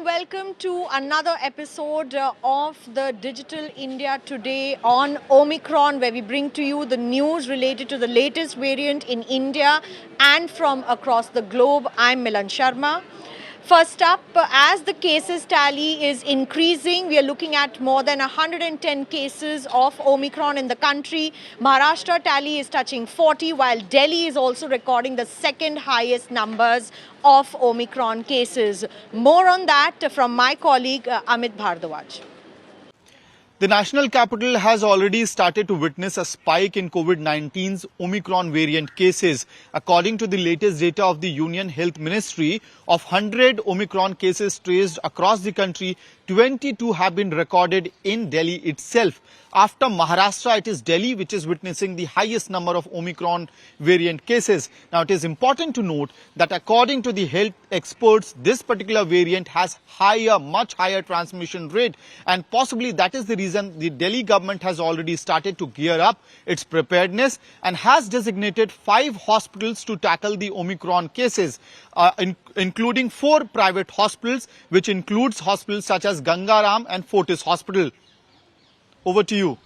welcome to another episode of the Digital India Today on Omicron, where we bring to you the news related to the latest variant in India and from across the globe. I'm Milan Sharma. First up, as the cases tally is increasing, we are looking at more than 110 cases of Omicron in the country. Maharashtra tally is touching 40, while Delhi is also recording the second highest numbers of Omicron cases. More on that from my colleague Amit Bhardwaj. The national capital has already started to witness a spike in COVID-19's Omicron variant cases. According to the latest data of the Union Health Ministry, of 100 Omicron cases traced across the country, 22 have been recorded in Delhi itself. After Maharashtra, it is Delhi which is witnessing the highest number of Omicron variant cases. Now, it is important to note that according to the health experts, this particular variant has much higher transmission rate, and possibly that is the reason the Delhi government has already started to gear up its preparedness and has designated 5 hospitals to tackle the Omicron cases, including 4 private hospitals, which includes hospitals such as Gangaram and Fortis Hospital. Over to you.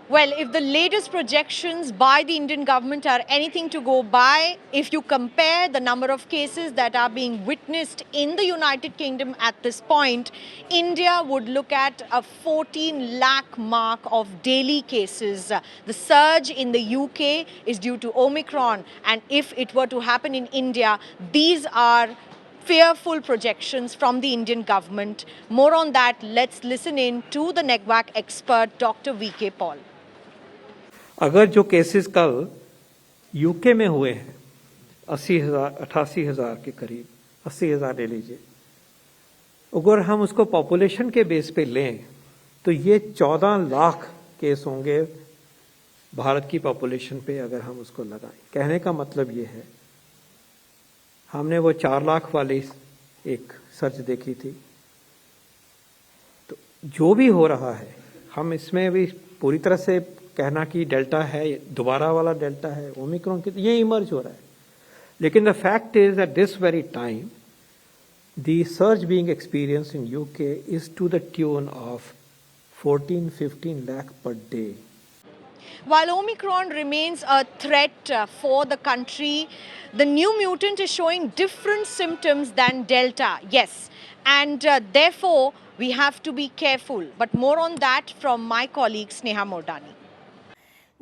Well, if the latest projections by the Indian government are anything to go by, if you compare the number of cases that are being witnessed in the United Kingdom at this point, India would look at a 14 lakh mark of daily cases. The surge in the UK is due to Omicron, and if it were to happen in India, these are fearful projections from the Indian government. More on that, let's listen in to the NECVAC expert, Dr. V.K. Paul. अगर जो cases कल UK में हुए हैं 88,000 के करीब 80,000 ले लीजिए, अगर हम उसको पॉपुलेशन के बेस पे लें तो ये 14 लाख केस होंगे भारत की पॉपुलेशन पे अगर हम उसको लगाएं। कहने का मतलब ये है, हमने वो 4 लाख वाली एक सर्च देखी थी, तो जो भी हो रहा है हम इसमें भी पूरी तरह से कहना कि डेल्टा है, दोबारा वाला डेल्टा है, ओमिक्रॉन की, ये इमर्ज हो रहा है। लेकिन the fact is at this very time the surge being experience in UK is to the tune of 14-15 lakh per day. While Omicron remains a threat for the country, the new mutant is showing different symptoms than Delta. Yes, and therefore we have to be careful. But more on that from my colleague Sneha Mordani.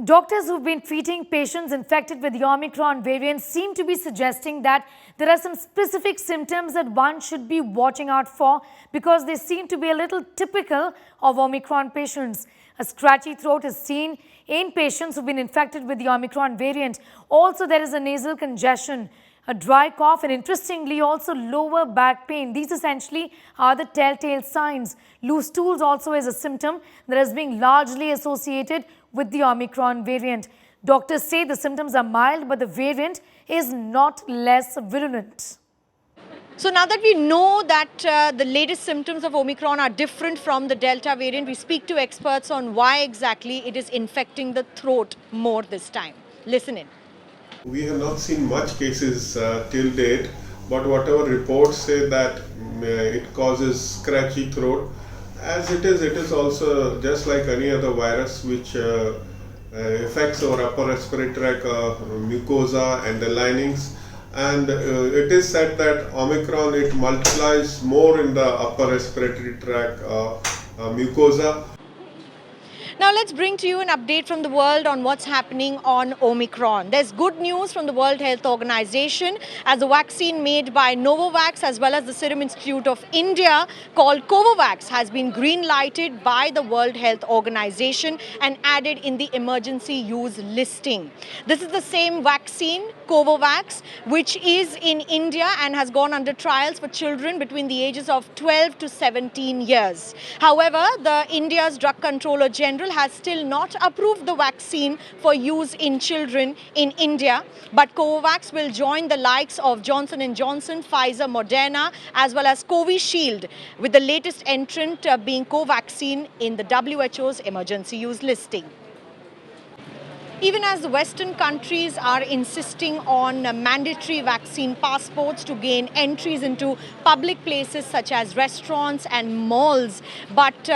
Doctors who've been treating patients infected with the Omicron variant seem to be suggesting that there are some specific symptoms that one should be watching out for because they seem to be a little typical of Omicron patients. A scratchy throat is seen in patients who've been infected with the Omicron variant. Also, there is a nasal congestion, a dry cough, and interestingly also lower back pain. These essentially are the telltale signs. Loose stools also is a symptom that is being largely associated with the Omicron variant. Doctors say the symptoms are mild, but the variant is not less virulent. So now that we know that the latest symptoms of Omicron are different from the Delta variant, we speak to experts on why exactly it is infecting the throat more this time. Listen in. We have not seen much cases till date, but whatever reports say that it causes scratchy throat. As it is also just like any other virus which affects our upper respiratory tract mucosa and the linings. And it is said that Omicron, it multiplies more in the upper respiratory tract mucosa. Now let's bring to you an update from the world on what's happening on Omicron. There's good news from the World Health Organization as a vaccine made by Novavax as well as the Serum Institute of India called Covovax has been green-lighted by the World Health Organization and added in the emergency use listing. This is the same vaccine, Covovax, which is in India and has gone under trials for children between the ages of 12 to 17 years. However, the India's Drug Controller General has still not approved the vaccine for use in children in India, but Covovax will join the likes of Johnson & Johnson, Pfizer, Moderna, as well as Covishield, with the latest entrant being Covaxin in the WHO's emergency use listing. Even as the Western countries are insisting on mandatory vaccine passports to gain entries into public places such as restaurants and malls. But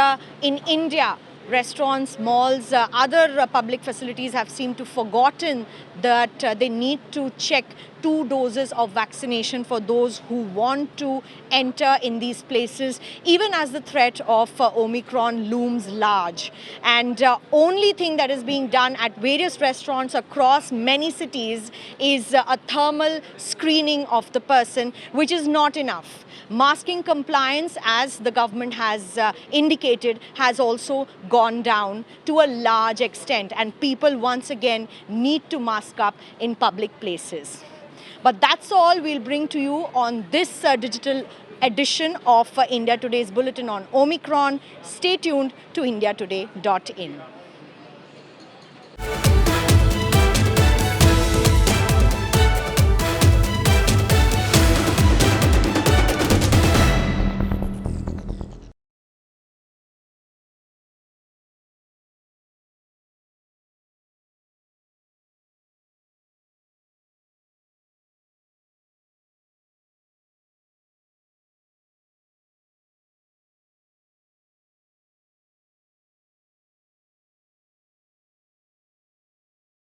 in India, restaurants, malls, other public facilities have seemed to forgotten that they need to check 2 doses of vaccination for those who want to enter in these places, even as the threat of Omicron looms large. And only thing that is being done at various restaurants across many cities is a thermal screening of the person, which is not enough. Masking compliance, as the government has indicated, has also gone down to a large extent, and people once again need to mask up in public places. But that's all we'll bring to you on this digital edition of India Today's Bulletin on Omicron. Stay tuned to indiatoday.in.